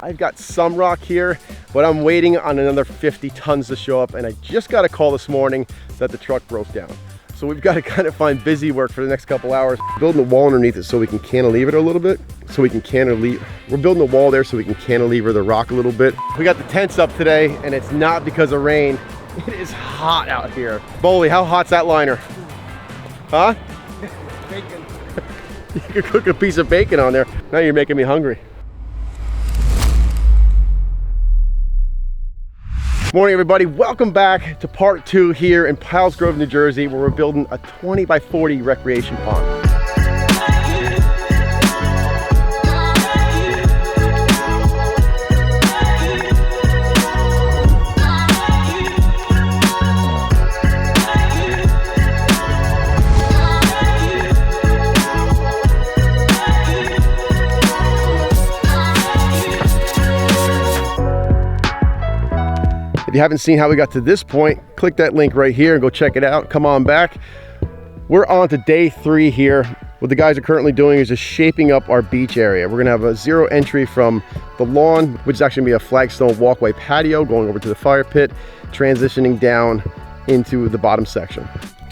I've got some rock here, but I'm waiting on another 50 tons to show up, and I just got a call this morning that the truck broke down. So we've got to kind of find busy work for the next couple hours. Building a wall underneath it so we can cantilever it a little bit. We're building a wall there so we can cantilever the rock a little bit. We got the tents up today, and it's not because of rain. It is hot out here. Bowley, how hot's that liner? Huh? Bacon. You could cook a piece of bacon on there. Now you're making me hungry. Morning everybody, welcome back to part 2 here in Piles Grove, New Jersey, where we're building a 20 by 40 recreation pond. If you haven't seen how we got to this point, click that link right here and go check it out. Come on back. We're on to day 3 here. What the guys are currently doing is just shaping up our beach area. We're gonna have a 0 entry from the lawn, which is actually gonna be a flagstone walkway patio going over to the fire pit, transitioning down into the bottom section.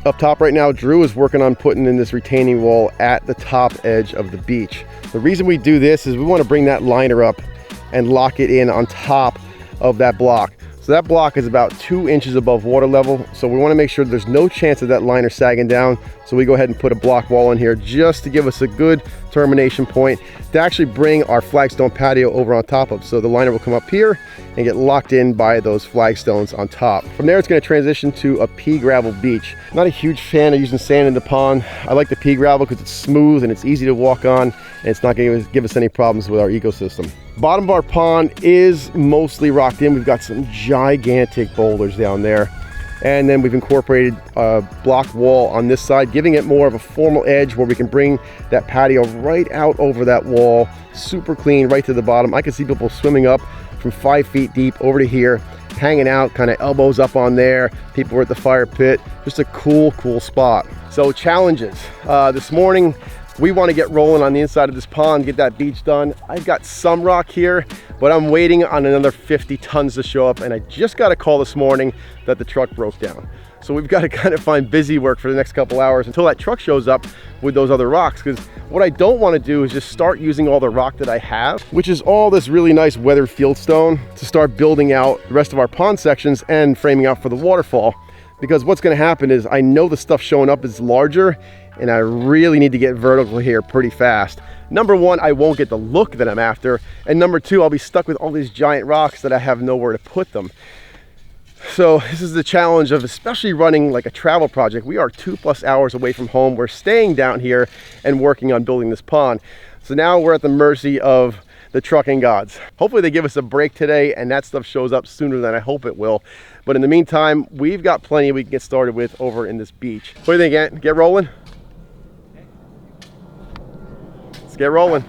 Up top right now, Drew is working on putting in this retaining wall at the top edge of the beach. The reason we do this is we wanna bring that liner up and lock it in on top of that block. So that block is about 2 inches above water level. So we want to make sure there's no chance of that liner sagging down. So we go ahead and put a block wall in here just to give us a good termination point to actually bring our flagstone patio over on top of. So the liner will come up here and get locked in by those flagstones on top. From there, it's going to transition to a pea gravel beach. Not a huge fan of using sand in the pond. I like the pea gravel because it's smooth and it's easy to walk on, and it's not going to give us any problems with our ecosystem. Bottom of our pond is mostly rocked in. We've got some gigantic boulders down there. And then we've incorporated a block wall on this side, giving it more of a formal edge where we can bring that patio right out over that wall, super clean, right to the bottom. I can see people swimming up from 5 feet deep over to here, hanging out, kind of elbows up on there. People are at the fire pit. Just a cool spot. So challenges. This morning, we want to get rolling on the inside of this pond, get that beach done. I've got some rock here, but I'm waiting on another 50 tons to show up, and I just got a call this morning that the truck broke down. So we've got to kind of find busy work for the next couple hours until that truck shows up with those other rocks, because what I don't want to do is just start using all the rock that I have, which is all this really nice weathered fieldstone, to start building out the rest of our pond sections and framing out for the waterfall. Because what's going to happen is I know the stuff showing up is larger, and I really need to get vertical here pretty fast. Number 1, I won't get the look that I'm after, and number 2, I'll be stuck with all these giant rocks that I have nowhere to put them. So this is the challenge of especially running like a travel project. We are 2+ hours away from home. We're staying down here and working on building this pond. So now we're at the mercy of the trucking gods. Hopefully they give us a break today and that stuff shows up sooner than I hope it will. But in the meantime, we've got plenty we can get started with over in this beach. What do you think, Ant? Get rolling? Let's get rolling.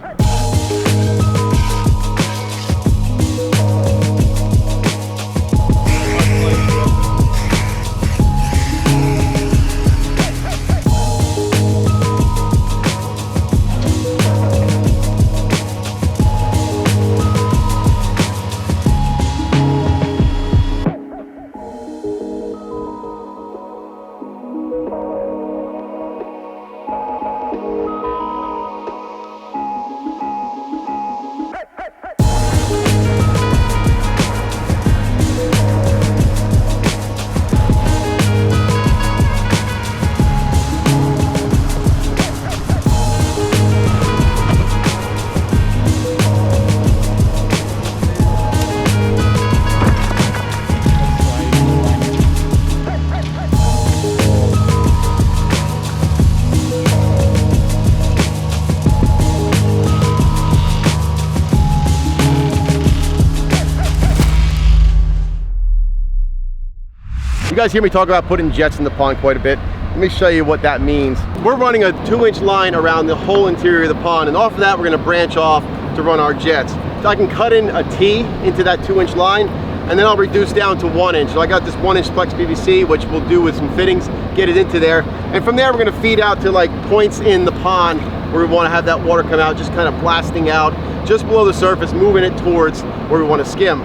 You guys hear me talk about putting jets in the pond quite a bit. Let me show you what that means. We're running a 2-inch line around the whole interior of the pond, and off of that we're going to branch off to run our jets. So I can cut in a T into that 2-inch line, and then I'll reduce down to 1 inch. So I got this 1-inch Plex PVC, which we'll do with some fittings, get it into there. And from there we're going to feed out to like points in the pond where we want to have that water come out, just kind of blasting out just below the surface, moving it towards where we want to skim.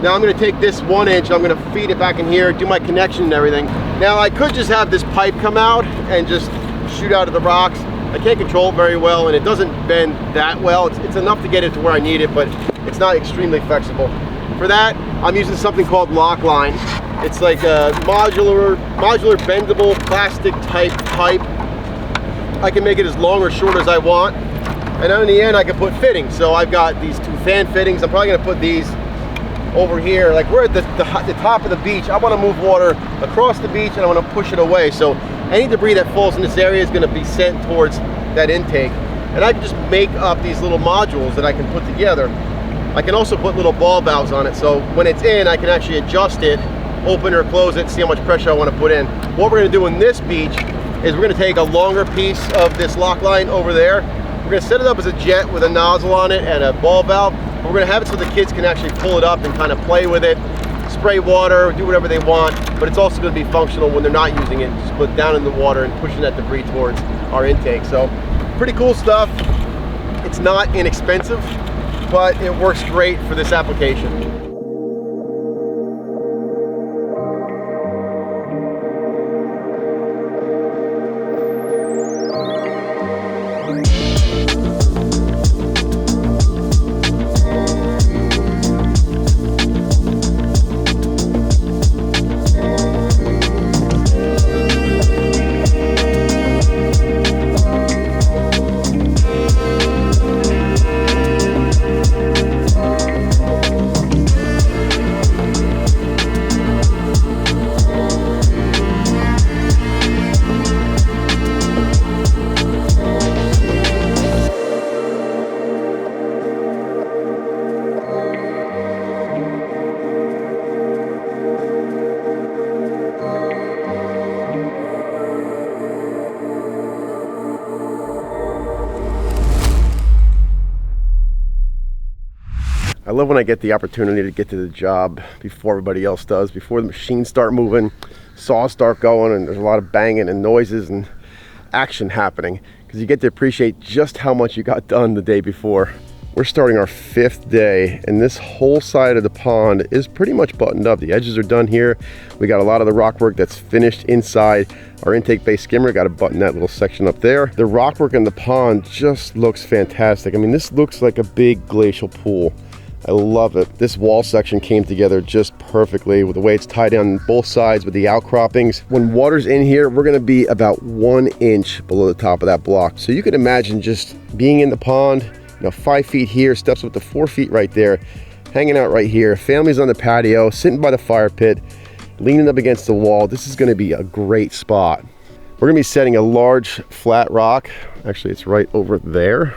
Now I'm going to take this 1 inch, I'm going to feed it back in here, do my connection and everything. Now I could just have this pipe come out and just shoot out of the rocks. I can't control it very well, and it doesn't bend that well. It's enough to get it to where I need it, but it's not extremely flexible. For that, I'm using something called lock line. It's like a modular bendable plastic type pipe. I can make it as long or short as I want, and then in the end I can put fittings. So I've got these 2 fan fittings. I'm probably going to put these over here. Like, we're at the top of the beach. I want to move water across the beach, and I want to push it away. So any debris that falls in this area is going to be sent towards that intake. And I can just make up these little modules that I can put together. I can also put little ball valves on it, so when it's in, I can actually adjust it, open or close it, see how much pressure I want to put in. What we're going to do in this beach is we're going to take a longer piece of this lock line over there. We're going to set it up as a jet with a nozzle on it and a ball valve. We're going to have it so the kids can actually pull it up and kind of play with it, spray water, do whatever they want, but it's also going to be functional when they're not using it. Just put it down in the water and pushing that debris towards our intake. So pretty cool stuff. It's not inexpensive, but it works great for this application. I love when I get the opportunity to get to the job before everybody else does, before the machines start moving, saws start going, and there's a lot of banging and noises and action happening, because you get to appreciate just how much you got done the day before. We're starting our 5th day, and this whole side of the pond is pretty much buttoned up. The edges are done here. We got a lot of the rock work that's finished inside. Our intake base skimmer, got to button that little section up there. The rock work in the pond just looks fantastic. I mean, this looks like a big glacial pool. I love it. This wall section came together just perfectly with the way it's tied down both sides with the outcroppings. When water's in here, we're gonna be about 1 inch below the top of that block. So you can imagine just being in the pond, 5 feet here, steps up to 4 feet right there, hanging out right here, families on the patio, sitting by the fire pit, leaning up against the wall. This is gonna be a great spot. We're gonna be setting a large flat rock. Actually, it's right over there.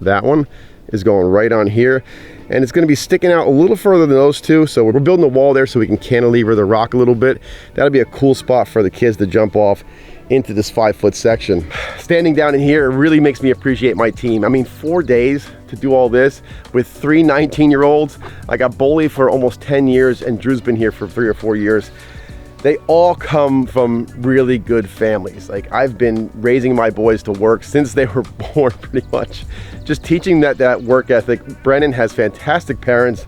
That one is going right on here, and it's going to be sticking out a little further than those two, so we're building a wall there so we can cantilever the rock a little bit. That'll be a cool spot for the kids to jump off into this 5-foot section. Standing down in here really makes me appreciate my team. I mean, 4 days to do all this with 3 19-year-olds. I got Boley for almost 10 years, and Drew's been here for 3 or 4 years. They all come from really good families. Like, I've been raising my boys to work since they were born, pretty much. Just teaching that work ethic. Brennan has fantastic parents.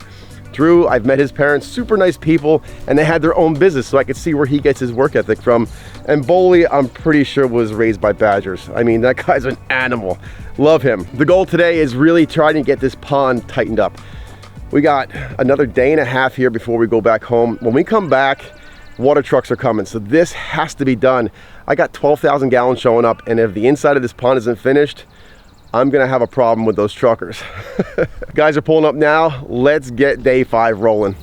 Drew, I've met his parents, super nice people, and they had their own business, so I could see where he gets his work ethic from. And Boley, I'm pretty sure, was raised by badgers. I mean, that guy's an animal. Love him. The goal today is really trying to get this pond tightened up. We got another day and a half here before we go back home. When we come back, water trucks are coming, so this has to be done. I got 12,000 gallons showing up, and if the inside of this pond isn't finished, I'm gonna have a problem with those truckers. Guys are pulling up now. Let's get day 5 rolling.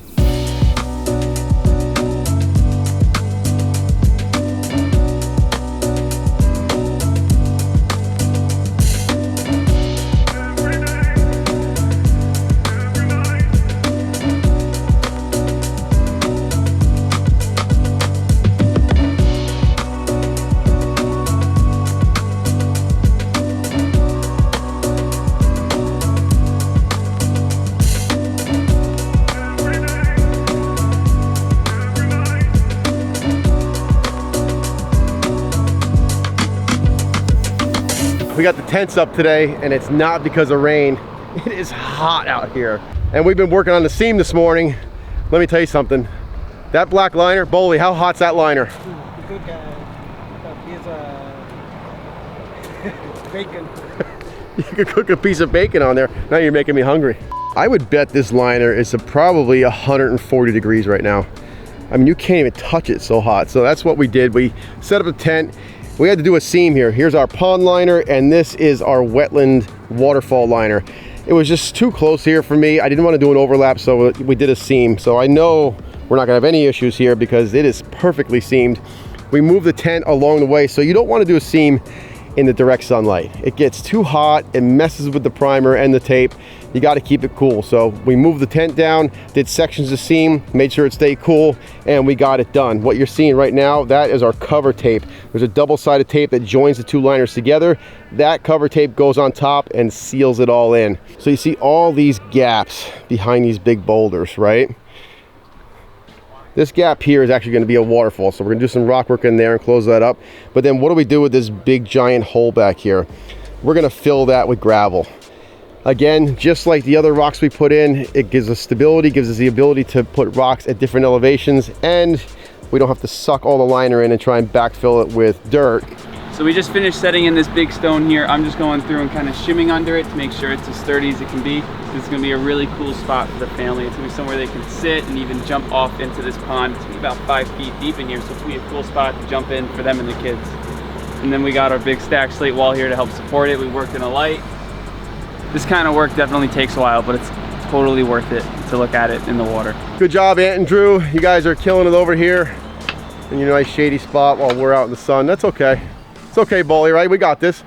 tents up today, and it's not because of rain. It is hot out here. And we've been working on the seam this morning. Let me tell you something. That black liner, Boley, how hot's that liner? Good bacon. You could cook a piece of bacon on there. Now you're making me hungry. I would bet this liner is probably 140 degrees right now. I mean, you can't even touch it, so hot. So that's what we did. We set up a tent. We had to do a seam here. Here's our pond liner, and this is our wetland waterfall liner. It was just too close here for me. I didn't want to do an overlap, so we did a seam. So I know we're not gonna have any issues here because it is perfectly seamed. We moved the tent along the way, so you don't want to do a seam in the direct sunlight. It gets too hot, it messes with the primer and the tape. You got to keep it cool. So we moved the tent down, did sections of seam, made sure it stayed cool, and we got it done. What you're seeing right now, that is our cover tape. There's a double-sided tape that joins the two liners together. That cover tape goes on top and seals it all in. So you see all these gaps behind these big boulders, right? This gap here is actually going to be a waterfall, so we're going to do some rock work in there and close that up. But then what do we do with this big giant hole back here? We're going to fill that with gravel. Again, just like the other rocks we put in, it gives us stability, gives us the ability to put rocks at different elevations, and we don't have to suck all the liner in and try and backfill it with dirt. So we just finished setting in this big stone here. I'm just going through and kind of shimming under it to make sure it's as sturdy as it can be. This is gonna be a really cool spot for the family. It's gonna be somewhere they can sit and even jump off into this pond. It's gonna be about 5 feet deep in here, so it's gonna be a cool spot to jump in for them and the kids. And then we got our big stacked slate wall here to help support it. We worked in a light. This kind of work definitely takes a while, but it's totally worth it to look at it in the water. Good job, Ant and Drew. You guys are killing it over here in your nice shady spot while we're out in the sun. That's okay. It's okay, Boley, right? We got this.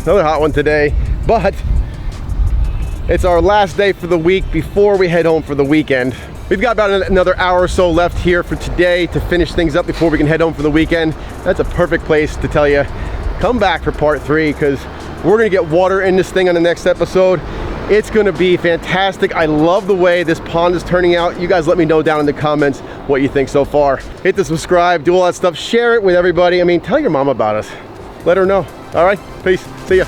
Another hot one today, but it's our last day for the week before we head home for the weekend. We've got about another hour or so left here for today to finish things up before we can head home for the weekend. That's a perfect place to tell you, come back for part 3, because we're gonna get water in this thing on the next episode. It's gonna be fantastic. I love the way this pond is turning out. You guys let me know down in the comments what you think so far. Hit the subscribe, do all that stuff, share it with everybody. I mean, tell your mom about us. Let her know. All right, peace, see ya.